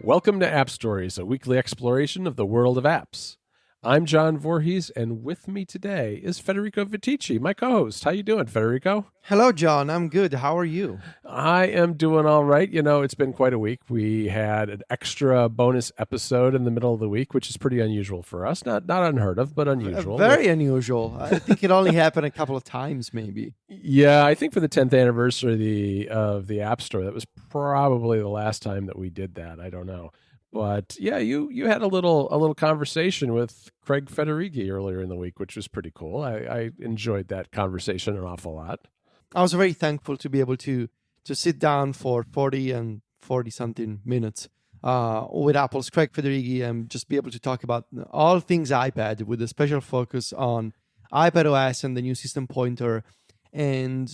Welcome to App Stories, a weekly exploration of the world of apps. I'm John Voorhees, and with me today is Federico Viticci, my co-host. How you doing, Federico? Hello, John. I'm good. How are you? I am doing all right. You know, it's been quite a week. We had an extra bonus episode in the middle of the week, which is pretty unusual for us. Not unheard of, but unusual. Very unusual. I think it only happened a couple of times, maybe. Yeah, I think for the 10th anniversary of the App Store, that was probably the last time that we did that. I don't know. But yeah, you had a little conversation with Craig Federighi earlier in the week, which was pretty cool. I enjoyed that conversation an awful lot. I was very thankful to be able to sit down for 40-something minutes with Apple's Craig Federighi and just be able to talk about all things iPad with a special focus on iPadOS and the new system pointer and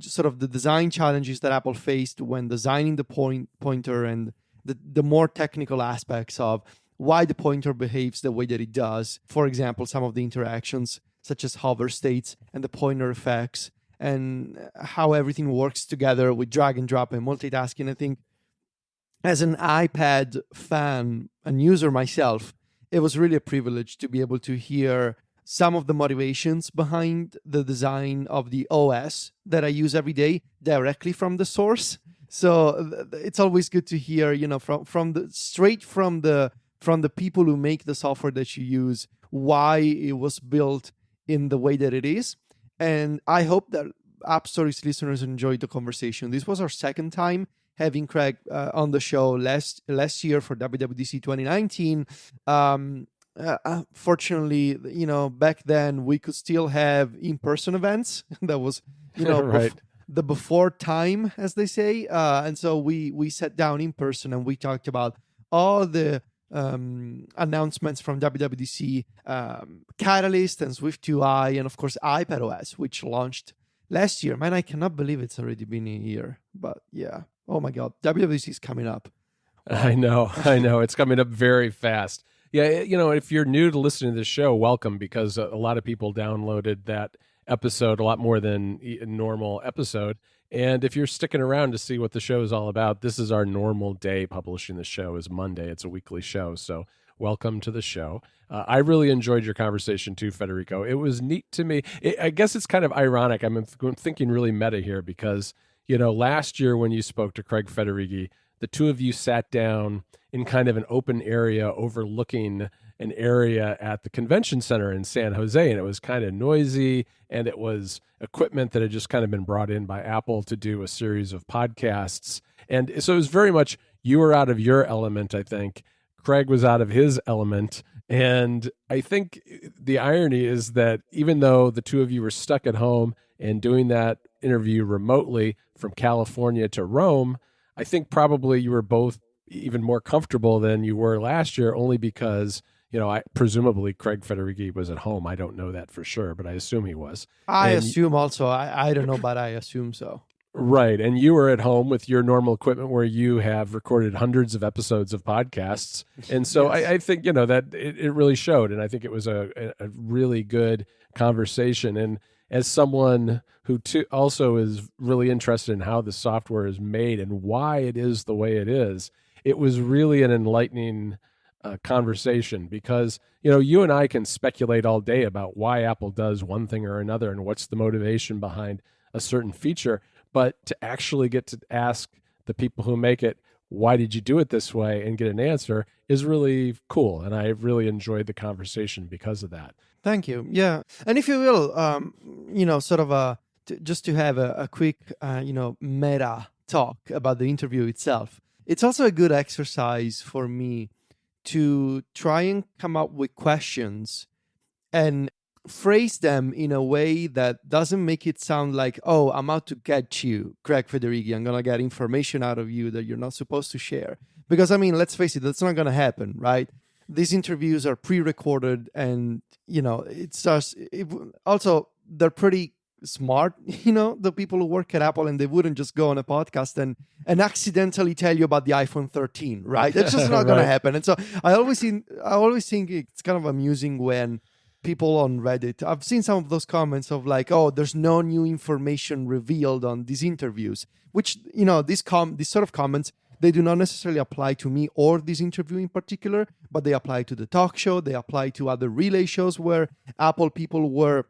sort of the design challenges that Apple faced when designing the pointer and the more technical aspects of why the pointer behaves the way that it does. For example, some of the interactions such as hover states and the pointer effects and how everything works together with drag and drop and multitasking. I think as an iPad fan and user myself, it was really a privilege to be able to hear some of the motivations behind the design of the OS that I use every day directly from the source. So it's always good to hear, from the people who make the software that you use, why it was built in the way that it is. And I hope that App Stories listeners enjoyed the conversation. This was our second time having Craig on the show last year for WWDC 2019. Fortunately, back then we could still have in-person events. That was, right. The before time, as they say. And so we sat down in person and we talked about all the announcements from WWDC, Catalyst and Swift UI, and of course iPadOS, which launched last year. Man, I cannot believe it's already been a year. But yeah, oh my God, WWDC is coming up. I know. It's coming up very fast. Yeah, if you're new to listening to this show, welcome, because a lot of people downloaded that episode a lot more than a normal episode. And if you're sticking around to see what the show is all about, this is our normal day publishing the show is Monday. It's a weekly show. So welcome to the show. I really enjoyed your conversation too, Federico. It was neat to me. I guess it's kind of ironic. I'm thinking really meta here because, last year when you spoke to Craig Federighi, the two of you sat down in kind of an open area overlooking an area at the convention center in San Jose, and it was kind of noisy, and it was equipment that had just kind of been brought in by Apple to do a series of podcasts. And so it was very much you were out of your element, I think. Craig was out of his element. And I think the irony is that even though the two of you were stuck at home and doing that interview remotely from California to Rome, I think probably you were both even more comfortable than you were last year, only because, presumably Craig Federighi was at home. I don't know that for sure, but I assume he was. I assume also. I don't know, but I assume so. Right. And you were at home with your normal equipment where you have recorded hundreds of episodes of podcasts. And so yes. I think, that it really showed. And I think it was a really good conversation. And as someone who also is really interested in how the software is made and why it is the way it is, it was really an enlightening conversation because, you and I can speculate all day about why Apple does one thing or another and what's the motivation behind a certain feature. But to actually get to ask the people who make it, why did you do it this way, and get an answer is really cool. And I really enjoyed the conversation because of that. Thank you. Yeah. And if you will, sort of just to have a quick, meta talk about the interview itself, it's also a good exercise for me to try and come up with questions and phrase them in a way that doesn't make it sound like, oh, I'm out to get you, Craig Federighi. I'm going to get information out of you that you're not supposed to share. Because, let's face it, that's not going to happen, right? These interviews are pre-recorded and, also they're pretty smart, the people who work at Apple, and they wouldn't just go on a podcast and accidentally tell you about the iPhone 13, right? That's just not going to happen. And so I always think it's kind of amusing when people on Reddit, I've seen some of those comments of like, oh, there's no new information revealed on these interviews, which, these sort of comments They do not necessarily apply to me or this interview in particular, but they apply to the talk show. They apply to other relay shows where Apple people were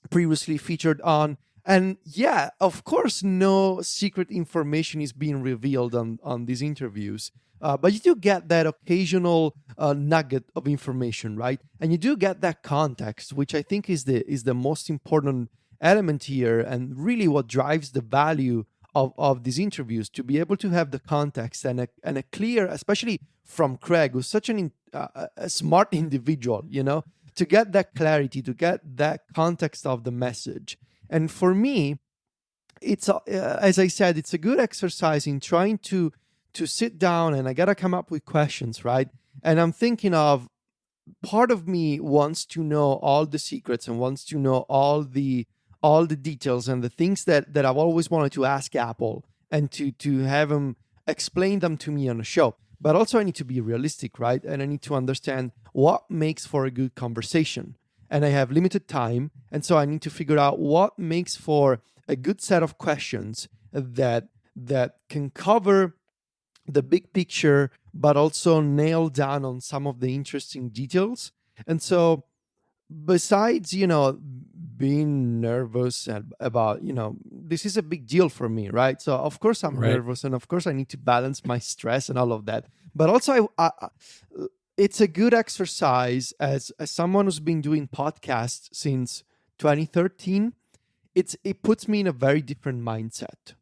previously featured on. And yeah, of course, no secret information is being revealed on these interviews. But you do get that occasional nugget of information, right? And you do get that context, which I think is the most important element here, and really what drives the value of these interviews, to be able to have the context and a clear, especially from Craig, who's such a smart individual, to get that clarity, to get that context of the message. And for me, it's as I said, it's a good exercise in trying to sit down, and I gotta come up with questions, right? And I'm thinking of, part of me wants to know all the secrets and wants to know all the details and the things that I've always wanted to ask Apple, and to have them explain them to me on a show. But also I need to be realistic, right? And I need to understand what makes for a good conversation. And I have limited time, and so I need to figure out what makes for a good set of questions that can cover the big picture, but also nail down on some of the interesting details. And so, besides, being nervous about, this is a big deal for me, right? So of course I'm nervous, and of course I need to balance my stress and all of that. But also I it's a good exercise as someone who's been doing podcasts since 2013. It puts me in a very different mindset,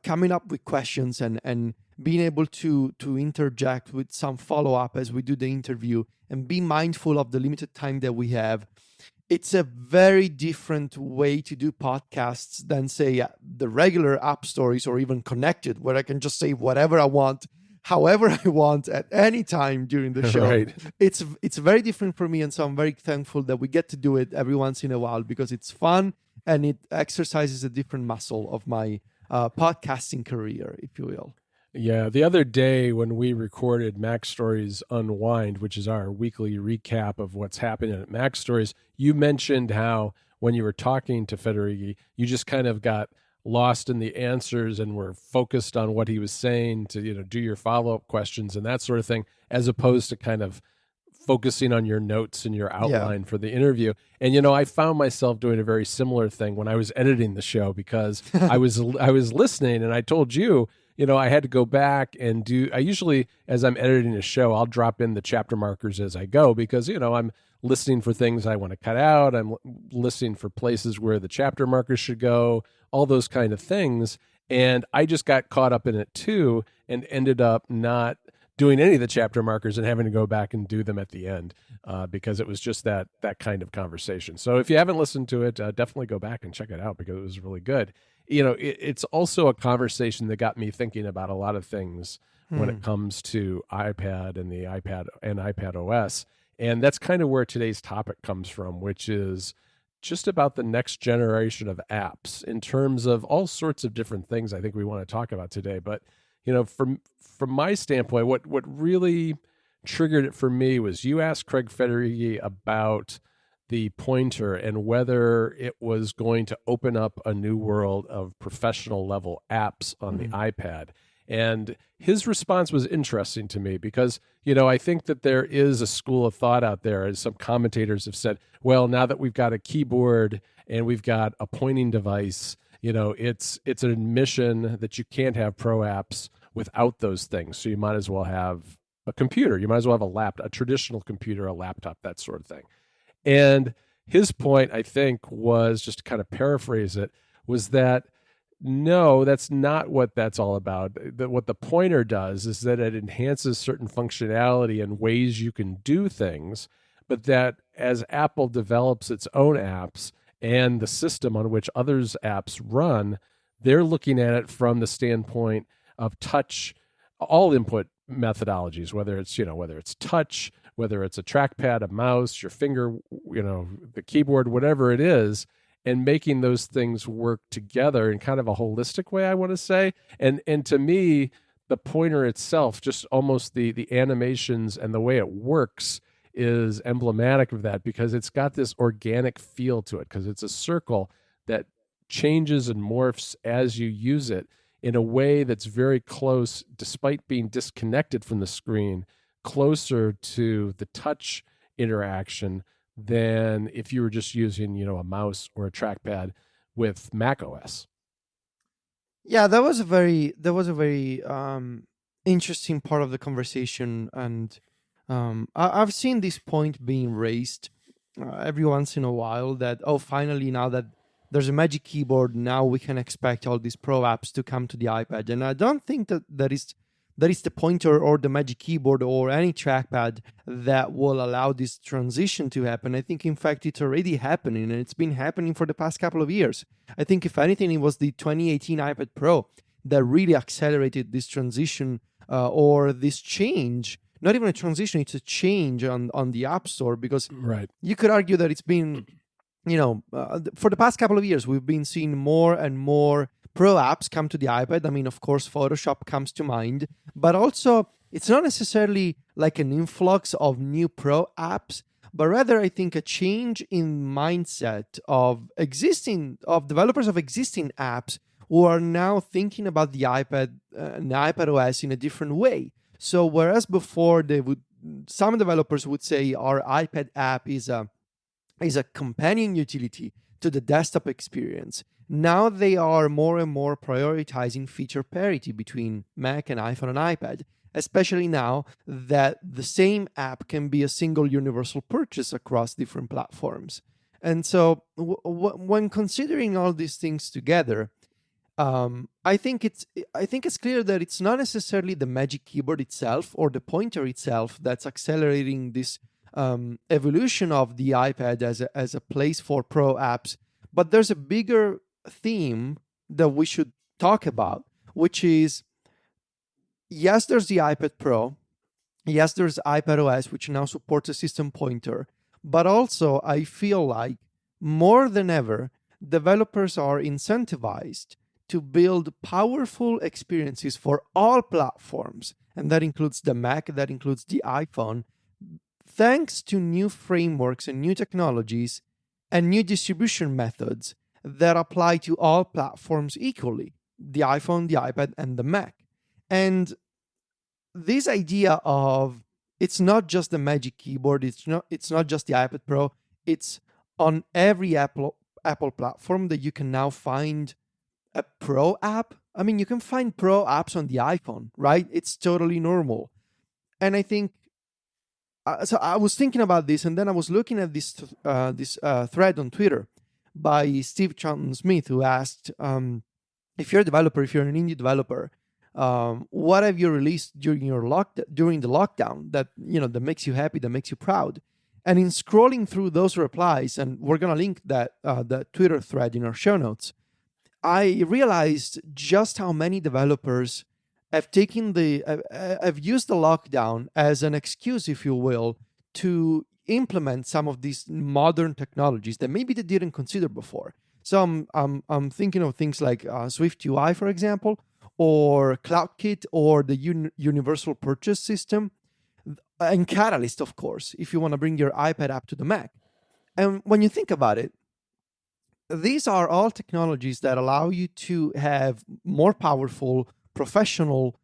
coming up with questions and being able to interject with some follow-up as we do the interview, and be mindful of the limited time that we have. It's a very different way to do podcasts than, say, the regular app stories or even Connected, where I can just say whatever I want, however I want, at any time during the show. Right. It's very different for me, and so I'm very thankful that we get to do it every once in a while, because it's fun and it exercises a different muscle of my podcasting career, if you will. Yeah, the other day when we recorded Mac Stories Unwind, which is our weekly recap of what's happening at Mac Stories, you mentioned how when you were talking to Federici, you just kind of got lost in the answers and were focused on what he was saying to, do your follow-up questions and that sort of thing, as opposed to kind of focusing on your notes and your outline for the interview. And, I found myself doing a very similar thing when I was editing the show, because I was listening, and I told you, I had to go back and I usually, as I'm editing a show, I'll drop in the chapter markers as I go, because, I'm listening for things I want to cut out. I'm listening for places where the chapter markers should go, all those kind of things. And I just got caught up in it too, and ended up not doing any of the chapter markers and having to go back and do them at the end, because it was just that kind of conversation. So if you haven't listened to it, definitely go back and check it out, because it was really good. It's also a conversation that got me thinking about a lot of things when it comes to iPad and the iPad and iPad OS. And that's kind of where today's topic comes from, which is just about the next generation of apps in terms of all sorts of different things I think we want to talk about today. But, from my standpoint, what really triggered it for me was you asked Craig Federici about the pointer and whether it was going to open up a new world of professional level apps on the iPad. And his response was interesting to me, because, I think that there is a school of thought out there, as some commentators have said, well, now that we've got a keyboard and we've got a pointing device, it's an admission that you can't have pro apps without those things. So you might as well have a computer. You might as well have a traditional computer, a laptop, that sort of thing. And his point, I think, was, just to kind of paraphrase it, was that no, that's not what that's all about. What the pointer does is that it enhances certain functionality and ways you can do things, but that as Apple develops its own apps and the system on which others' apps run, they're looking at it from the standpoint of touch, all input methodologies, whether it's touch, whether it's a trackpad, a mouse, your finger, the keyboard, whatever it is, and making those things work together in kind of a holistic way, I want to say. And to me, the pointer itself, just almost the animations and the way it works, is emblematic of that, because it's got this organic feel to it, because it's a circle that changes and morphs as you use it in a way that's very close, despite being disconnected from the screen, closer to the touch interaction than if you were just using, a mouse or a trackpad with Mac OS. Yeah, that was a very interesting part of the conversation, and I've seen this point being raised every once in a while that, oh, finally, now that there's a Magic Keyboard, now we can expect all these Pro apps to come to the iPad. And I don't think that is the pointer or the Magic Keyboard or any trackpad that will allow this transition to happen. I think, in fact, it's already happening, and it's been happening for the past couple of years. I think, if anything, it was the 2018 iPad Pro that really accelerated this transition or this change. Not even a transition, it's a change on the App Store, because Right. you could argue that it's been, for the past couple of years, we've been seeing more and more Pro apps come to the iPad. I mean, of course, Photoshop comes to mind, but also it's not necessarily like an influx of new Pro apps, but rather I think a change in mindset of developers of existing apps who are now thinking about the iPad and the iPad OS in a different way. So whereas before some developers would say our iPad app is a companion utility to the desktop experience, now they are more and more prioritizing feature parity between Mac and iPhone and iPad, especially now that the same app can be a single universal purchase across different platforms. And so when considering all these things together, I think it's clear that it's not necessarily the Magic Keyboard itself or the pointer itself that's accelerating this evolution of the iPad as a place for Pro apps, but there's a bigger theme that we should talk about, which is, yes, there's the iPad Pro, yes, there's iPad OS, which now supports a system pointer, but also I feel like more than ever, developers are incentivized to build powerful experiences for all platforms, and that includes the Mac, that includes the iPhone, thanks to new frameworks and new technologies and new distribution methods that apply to all platforms equally, the iPhone, the iPad, and the Mac. And this idea of it's not just the Magic Keyboard, it's not just the iPad Pro, it's on every Apple platform that you can now find a Pro app. I mean, you can find Pro apps on the iPhone, right? It's totally normal. And I think so I was thinking about this, and then I was looking at this thread on Twitter by Steve Charlton Smith, who asked, if you're a developer, if you're an indie developer, what have you released during the lockdown that that makes you happy, that makes you proud? And in scrolling through those replies, and we're gonna link that Twitter thread in our show notes, I realized just how many developers have have used the lockdown as an excuse, if you will, to implement some of these modern technologies that maybe they didn't consider before. So I'm thinking of things like Swift UI, for example, or CloudKit, or the Universal Purchase System, and Catalyst, of course, if you want to bring your iPad app to the Mac. And when you think about it, these are all technologies that allow you to have more powerful, professional,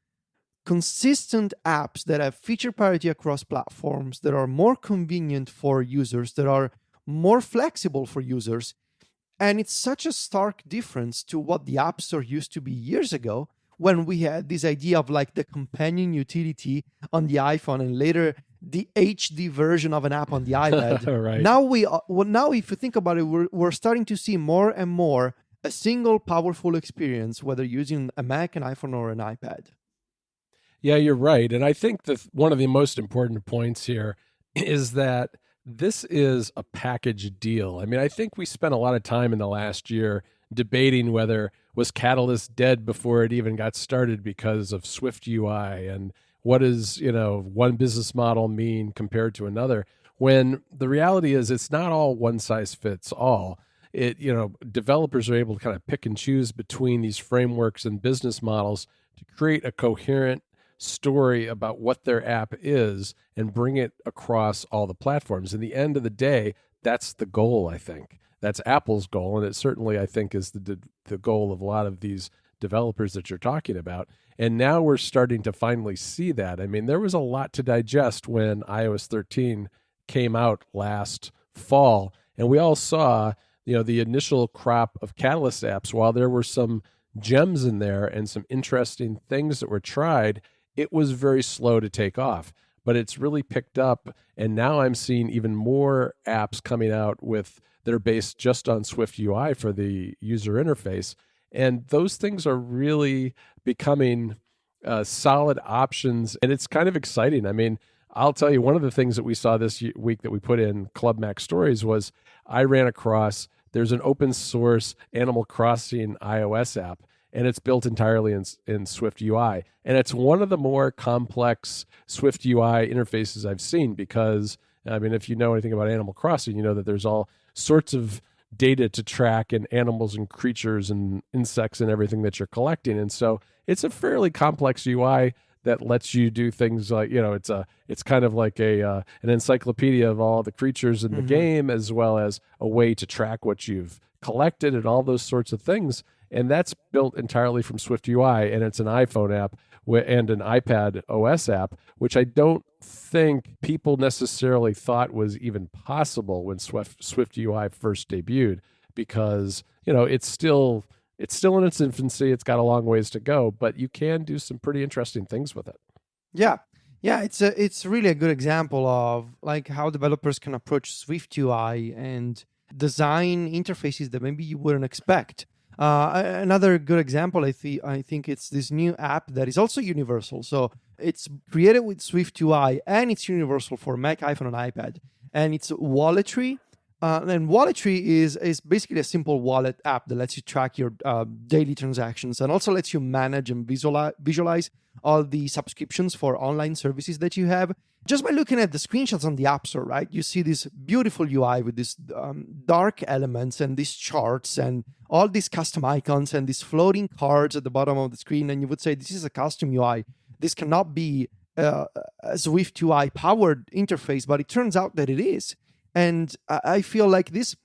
consistent apps that have feature parity across platforms, that are more convenient for users, that are more flexible for users. And it's such a stark difference to what the App Store used to be years ago, when we had this idea of like the companion utility on the iPhone, and later the HD version of an app on the iPad. Right. Now if you think about it, we're starting to see more and more a single powerful experience, whether using a Mac, an iPhone, or an iPad. Yeah, you're right. And I think that one of the most important points here is that this is a package deal. I mean, I think we spent a lot of time in the last year debating whether was Catalyst dead before it even got started because of Swift UI, and what does, one business model mean compared to another, when the reality is it's not all one size fits all. Developers are able to kind of pick and choose between these frameworks and business models to create a coherent story about what their app is and bring it across all the platforms. In the end of the day, that's the goal, I think. That's Apple's goal, and it certainly, I think, is the goal of a lot of these developers that you're talking about. And now we're starting to finally see that. I mean, there was a lot to digest when iOS 13 came out last fall, and we all saw, the initial crop of Catalyst apps. While there were some gems in there and some interesting things that were tried, it was very slow to take off. But it's really picked up, and now I'm seeing even more apps coming out that are based just on Swift UI for the user interface. And those things are really becoming solid options, and it's kind of exciting. I mean, I'll tell you, one of the things that we saw this week that we put in Club Mac Stories was I ran across, there's an open source Animal Crossing iOS app, and it's built entirely in Swift UI. And it's one of the more complex Swift UI interfaces I've seen because, I mean, if you know anything about Animal Crossing, you know that there's all sorts of data to track and animals and creatures and insects and everything that you're collecting. And so it's a fairly complex UI that lets you do things like, it's kind of like an encyclopedia of all the creatures in the game, as well as a way to track what you've collected and all those sorts of things. And that's built entirely from Swift UI, and it's an iPhone app and an iPad OS app, which I don't think people necessarily thought was even possible when Swift UI first debuted, because it's still in its infancy. It's got a long ways to go, but you can do some pretty interesting things with it. Yeah, it's really a good example of like how developers can approach Swift UI and design interfaces that maybe you wouldn't expect. Another good example, I think it's this new app that is also universal. So it's created with Swift UI and it's universal for Mac, iPhone, and iPad. And it's Walletry. And Walletry is basically a simple wallet app that lets you track your daily transactions and also lets you manage and visualize all the subscriptions for online services that you have. Just by looking at the screenshots on the App Store, right, you see this beautiful UI with these dark elements and these charts and all these custom icons and these floating cards at the bottom of the screen. And you would say, this is a custom UI. This cannot be a Swift UI powered interface, but it turns out that it is. And I feel like this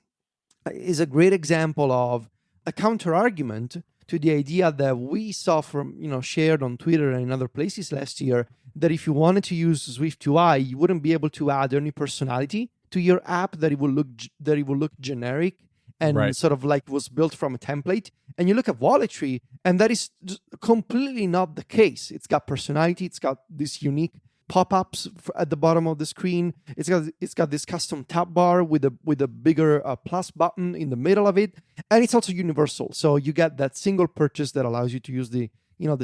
is a great example of a counter argument to the idea that we saw from, shared on Twitter and in other places last year, that if you wanted to use Swift UI, you wouldn't be able to add any personality to your app, that it will look generic and sort of like was built from a template. And you look at Walletry, and that is completely not the case. It's got personality. It's got this unique pop-ups at the bottom of the screen. It's got this custom tab bar with a bigger plus button in the middle of it, and it's also universal. So you get that single purchase that allows you to use the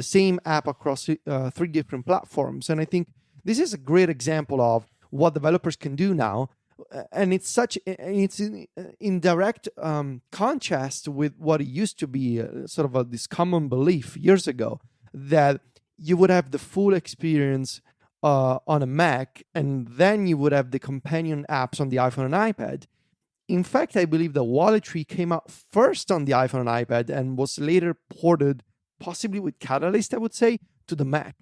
same app across 3 different platforms. And I think this is a great example of what developers can do now, and it's in direct contrast with what it used to be, sort of this common belief years ago that you would have the full experience on a Mac, and then you would have the companion apps on the iPhone and iPad. In fact, I believe the Walletry came out first on the iPhone and iPad and was later ported, possibly with Catalyst, I would say, to the Mac.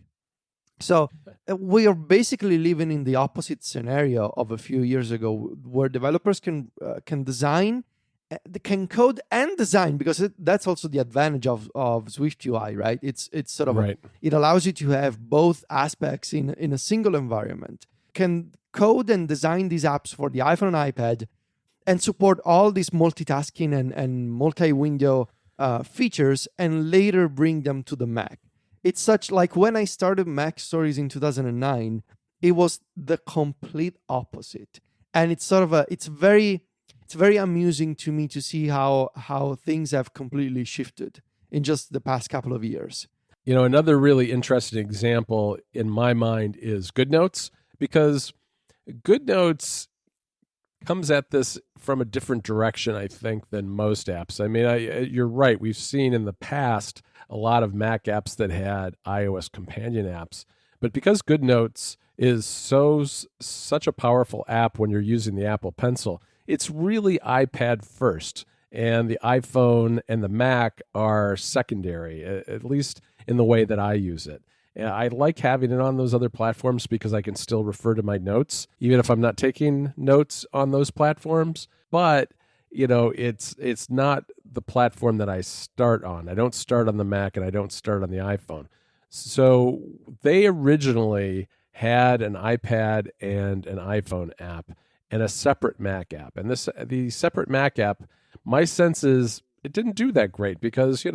So we are basically living in the opposite scenario of a few years ago, where developers can design, they can code and design, because that's also the advantage of Swift UI, right? It's sort of it allows you to have both aspects in a single environment. Can code and design these apps for the iPhone and iPad, and support all these multitasking and multi-window features, and later bring them to the Mac. It's such like when I started Mac Stories in 2009, it was the complete opposite, and it's sort of it's very amusing to me to see how things have completely shifted in just the past couple of years. Another really interesting example in my mind is GoodNotes, because GoodNotes comes at this from a different direction, I think, than most apps. I mean, you're right. We've seen in the past a lot of Mac apps that had iOS companion apps, but because GoodNotes is such a powerful app when you're using the Apple Pencil, it's really iPad first, and the iPhone and the Mac are secondary, at least in the way that I use it. And I like having it on those other platforms because I can still refer to my notes, even if I'm not taking notes on those platforms. But, it's not the platform that I start on. I don't start on the Mac and I don't start on the iPhone. So they originally had an iPad and an iPhone app and a separate Mac app. And the separate Mac app, my sense is it didn't do that great because,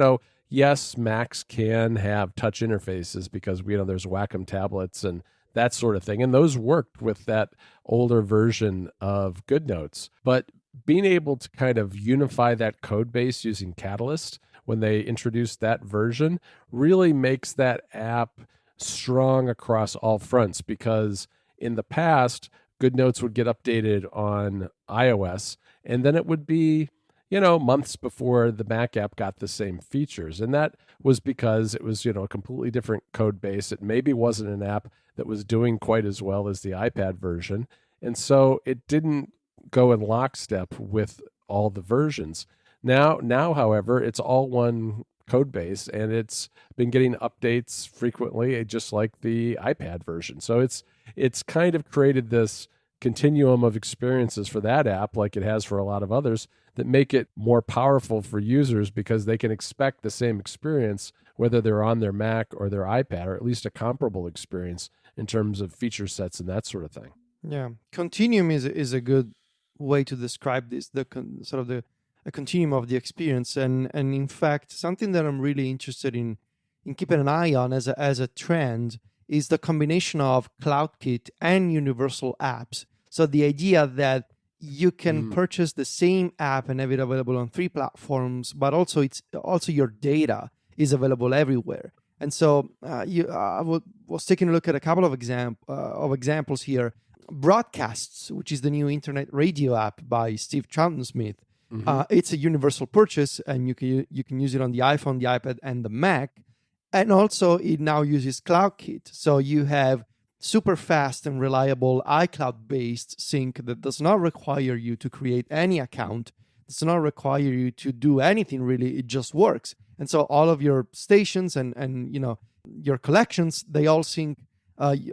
yes, Macs can have touch interfaces because there's Wacom tablets and that sort of thing. And those worked with that older version of GoodNotes. But being able to kind of unify that code base using Catalyst when they introduced that version really makes that app strong across all fronts, because in the past, GoodNotes would get updated on iOS, and then it would be months before the Mac app got the same features. And that was because it was, a completely different code base. It maybe wasn't an app that was doing quite as well as the iPad version. And so it didn't go in lockstep with all the versions. Now, however, it's all one code base, and it's been getting updates frequently, just like the iPad version. So it's kind of created this continuum of experiences for that app, like it has for a lot of others, that make it more powerful for users because they can expect the same experience whether they're on their Mac or their iPad, or at least a comparable experience in terms of feature sets and that sort of thing. Yeah, continuum is a good way to describe this, a continuum of the experience, and in fact, something that I'm really interested in keeping an eye on as a trend is the combination of CloudKit and universal apps. So the idea that you can purchase the same app and have it available on 3 platforms, but also your data is available everywhere. And so I was taking a look at a couple of examples here. Broadcasts, which is the new internet radio app by Steve Troughton-Smith. It's a universal purchase, and you can use it on the iPhone, the iPad, and the Mac. And also, it now uses CloudKit. So you have super fast and reliable iCloud-based sync that does not require you to create any account. Does not require you to do anything really. It just works. And so all of your stations and your collections, they all sync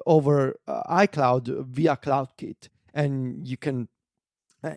over iCloud via CloudKit. And you can,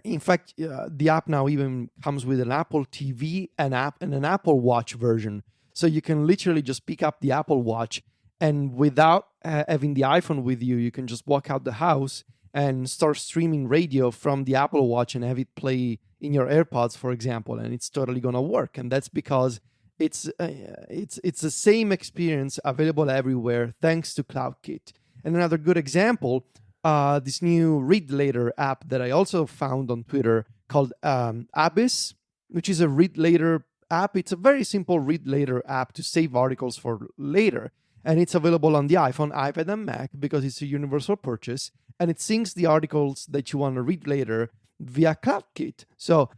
in fact, the app now even comes with an Apple TV and an Apple Watch version. So you can literally just pick up the Apple Watch, and without having the iPhone with you, you can just walk out the house and start streaming radio from the Apple Watch and have it play in your AirPods, for example, and it's totally gonna work. And that's because it's the same experience available everywhere thanks to CloudKit. And another good example, this new Read Later app that I also found on Twitter called Abyss, which is a Read Later app. It's a very simple Read Later app to save articles for later. And it's available on the iPhone, iPad, and Mac because it's a universal purchase. And it syncs the articles that you want to read later via CloudKit. So,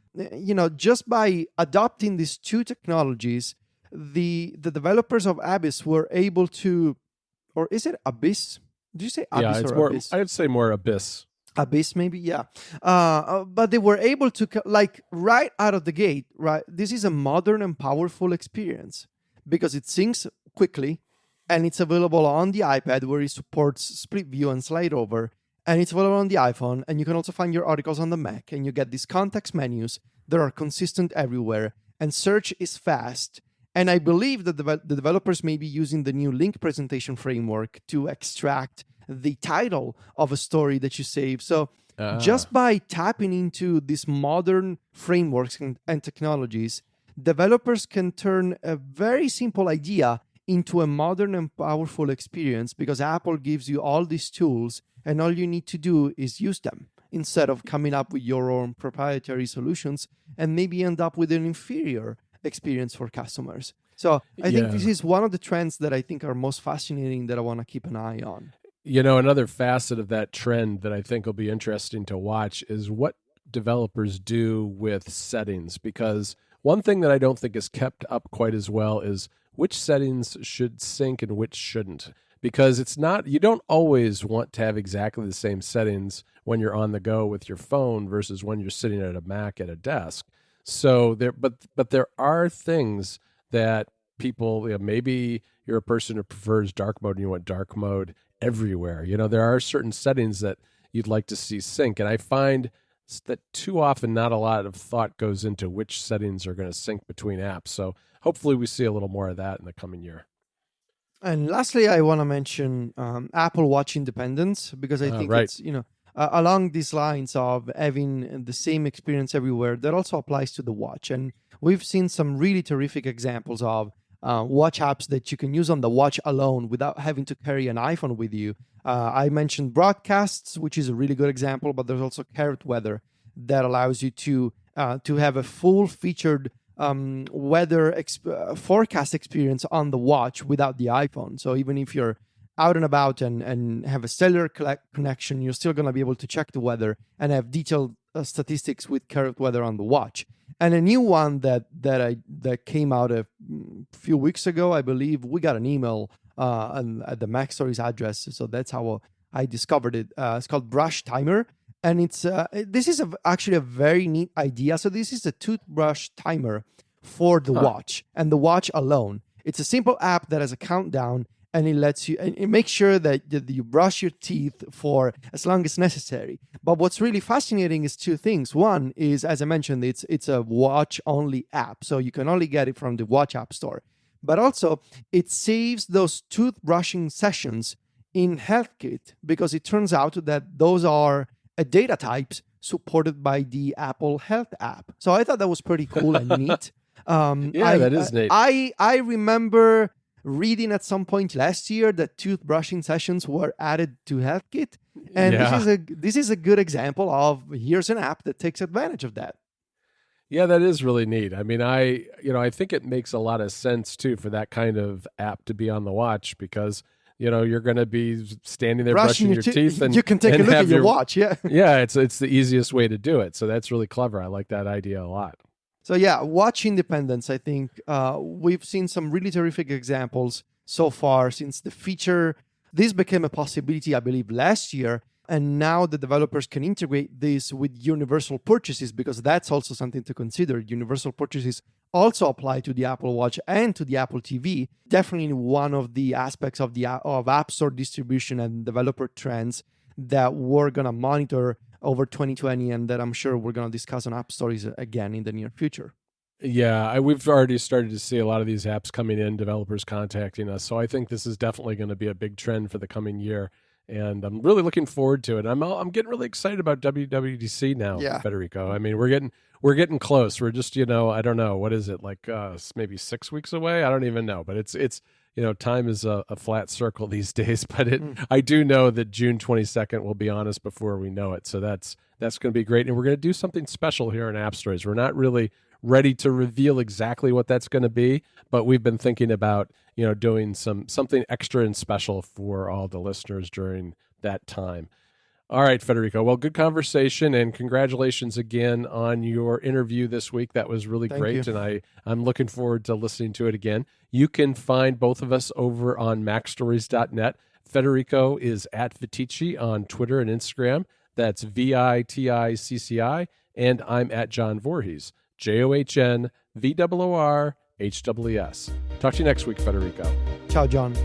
just by adopting these two technologies, the developers of Abyss were able to, or is it Abyss? Did you say Abyss it's or more, Abyss? I'd say more Abyss. Abyss, maybe, yeah. But they were able to, right out of the gate, right? This is a modern and powerful experience because it syncs quickly, and it's available on the iPad where it supports split view and slide over, and it's available on the iPhone, and you can also find your articles on the Mac, and you get these context menus that are consistent everywhere, and search is fast. And I believe that the developers may be using the new link presentation framework to extract the title of a story that you save. So just by tapping into these modern frameworks and technologies, developers can turn a very simple idea into a modern and powerful experience because Apple gives you all these tools and all you need to do is use them instead of coming up with your own proprietary solutions and maybe end up with an inferior experience for customers. So I think this is one of the trends that I think are most fascinating that I want to keep an eye on. Another facet of that trend that I think will be interesting to watch is what developers do with settings, because one thing that I don't think is kept up quite as well is which settings should sync and which shouldn't, because you don't always want to have exactly the same settings when you're on the go with your phone versus when you're sitting at a Mac at a desk. So but there are things that people, maybe you're a person who prefers dark mode and you want dark mode everywhere. There are certain settings that you'd like to see sync. And I find that too often not a lot of thought goes into which settings are going to sync between apps. So hopefully we see a little more of that in the coming year. And lastly, I want to mention Apple Watch independence, because I think right. it's, along these lines of having the same experience everywhere, that also applies to the watch. And we've seen some really terrific examples of watch apps that you can use on the watch alone without having to carry an iPhone with you. I mentioned broadcasts, which is a really good example, but there's also Carrot Weather that allows you to have a full featured weather forecast experience on the watch without the iPhone. So even if you're out and about and have a cellular connection, you're still going to be able to check the weather and have detailed statistics with Carrot Weather on the watch. And a new one that came out a few weeks ago, I believe, we got an email at the Mac Stories address, so that's how I discovered it. It's called Brush Timer, and this is actually a very neat idea. So this is a toothbrush timer for the watch and the watch alone. It's a simple app that has a countdown, and it lets you, and it makes sure that you brush your teeth for as long as necessary. But what's really fascinating is two things. One is, as I mentioned, it's a watch-only app, so you can only get it from the Watch App Store. But also, it saves those toothbrushing sessions in HealthKit, because it turns out that those are data types supported by the Apple Health app. So I thought that was pretty cool and neat. That is neat. I remember reading at some point last year that toothbrushing sessions were added to HealthKit, and this is a good example of, here's an app that takes advantage of that. Yeah, that is really neat. I mean, I think it makes a lot of sense too for that kind of app to be on the watch, because you're going to be standing there brushing your teeth, and you can take a look at your watch. Yeah, yeah, it's the easiest way to do it. So that's really clever. I like that idea a lot. So yeah, watch independence. I think we've seen some really terrific examples so far since the feature. This became a possibility, I believe, last year. And now the developers can integrate this with universal purchases, because that's also something to consider. Universal purchases also apply to the Apple Watch and to the Apple TV. Definitely one of the aspects of App Store distribution and developer trends that we're going to monitor over 2020, and that I'm sure we're going to discuss on App Stories again in the near future. Yeah, we've already started to see a lot of these apps coming in, developers contacting us. So I think this is definitely going to be a big trend for the coming year. And I'm really looking forward to it. I'm getting really excited about WWDC now, Federico. I mean, we're getting close. We're just, I don't know, what is it, like maybe 6 weeks away? I don't even know. But it's time is a flat circle these days. But I do know that June 22nd will be on us before we know it. So that's going to be great. And we're going to do something special here in App Stories. We're not really ready to reveal exactly what that's going to be, but we've been thinking about doing something extra and special for all the listeners during that time. All right, Federico. Well, good conversation, and congratulations again on your interview this week. That was really great, and I'm looking forward to listening to it again. You can find both of us over on macstories.net. Federico is at Viticci on Twitter and Instagram. That's VITICCI, and I'm at John Voorhees. JOHNVOORHWS. Talk to you next week, Federico. Ciao, John.